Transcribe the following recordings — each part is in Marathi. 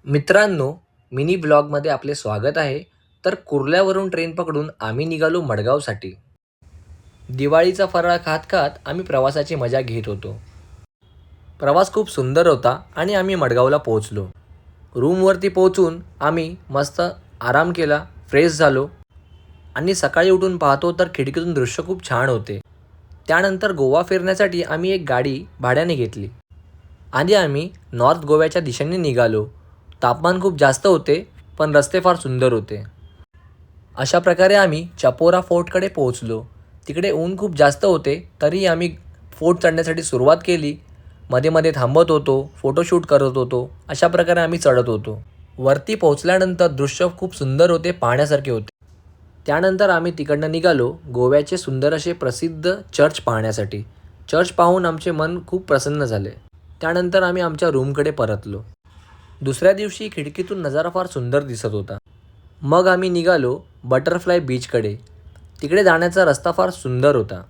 मित्रांनो, मिनी ब्लॉगमध्ये आपले स्वागत आहे. तर कुर्ल्यावरून ट्रेन पकडून आम्ही निघालो मडगावसाठी. दिवाळीचा फराळ खात-खात आम्ही प्रवासाची मजा घेत होतो. प्रवास खूप सुंदर होता आणि आम्ही मडगावला पोहोचलो. रूमवरती पोहोचून आम्ही मस्त आराम केला, फ्रेश झालो आणि सकाळी उठून पाहतो तर खिडकीतून दृश्य खूप छान होते. त्यानंतर गोवा फिरण्यासाठी आम्ही एक गाडी भाड्याने घेतली आणि आम्ही नॉर्थ गोव्याच्या दिशेने निघालो. तापमान खूप जास्त होते, पण रस्ते फार सुंदर होते. अशा प्रकारे आम्ही चपोरा फोर्टकडे पोहोचलो. तिकडे ऊन खूप जास्त होते, तरीही आम्ही फोर्ट चढण्यासाठी सुरुवात केली. मध्ये-मध्ये थांबत होतो, फोटोशूट करत होतो. अशा प्रकारे आम्ही चढत होतो. वरती पोहोचल्यानंतर दृश्य खूप सुंदर होते, पाहण्यासारखे होते. त्यानंतर आम्ही तिकडनं निघालो गोव्याचे सुंदर असे प्रसिद्ध चर्च पाहण्यासाठी. चर्च पाहून आमचे मन खूप प्रसन्न झाले. त्यानंतर आम्ही आमच्या रूमकडे परतलो. दुसऱ्या दिवशी खिडकीतून नजारा फार सुंदर दिसत होता. मग आम्ही निघालो बटरफ्लाय बीचकडे. तिकडे जाण्याचा रस्ता फार सुंदर होता.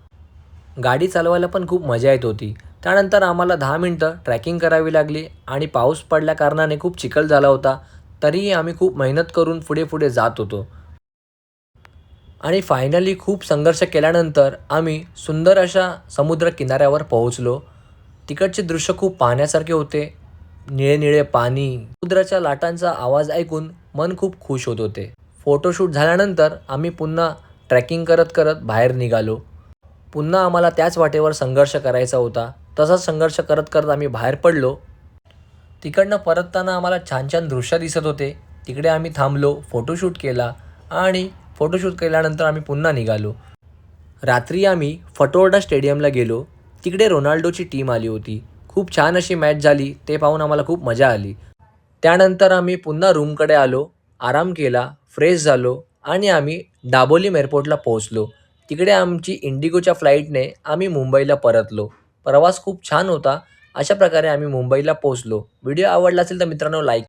गाडी चालवायला पण खूप मजा येत होती. त्यानंतर आम्हाला 10 मिनटं ट्रॅकिंग करावी लागली आणि पाऊस पडल्या कारणाने खूप चिखल झाला होता. तरीही आम्ही खूप मेहनत करून पुढे-पुढे जात होतो. आणि फायनली खूप संघर्ष केल्यानंतर आम्ही सुंदर अशा समुद्र किनाऱ्यावर पोहोचलो. तिकडचे दृश्य खूप पाहण्यासारखे होते. निळे-निळे पाणी, समुद्राच्या लाटांचा आवाज ऐकून मन खूप खुश होत होते. फोटोशूट झाल्यानंतर आम्ही पुन्हा ट्रेकिंग करत-करत बाहेर निघालो. पुन्हा आम्हाला त्याच वाटेवर संघर्ष करायचा होता. तसाच संघर्ष करत-करत आम्ही बाहेर पडलो. तिकडनं परतताना आम्हाला छान-छान दृश्य दिसत होते. तिकडे आम्ही थांबलो, फोटोशूट केला आणि फोटोशूट केल्यानंतर आम्ही पुन्हा निघालो. रात्री आम्ही फटोर्डा स्टेडियमला गेलो. तिकडे रोनाल्डोची टीम आली होती. खूप छान अशी मॅच झाली. ते पाहून आम्हाला खूप मजा आली. त्यानंतर आम्ही पुन्हा रूमकडे आलो, आराम केला, फ्रेश झालो आणि आम्ही दाबोलीम एअरपोर्टला पोहोचलो. तिकडे आमची इंडिगोच्या फ्लाईटने आम्ही मुंबईला परतलो. प्रवास खूप छान होता. अशा प्रकारे आम्ही मुंबईला पोहोचलो. व्हिडिओ आवडला असेल तर मित्रांनो लाईक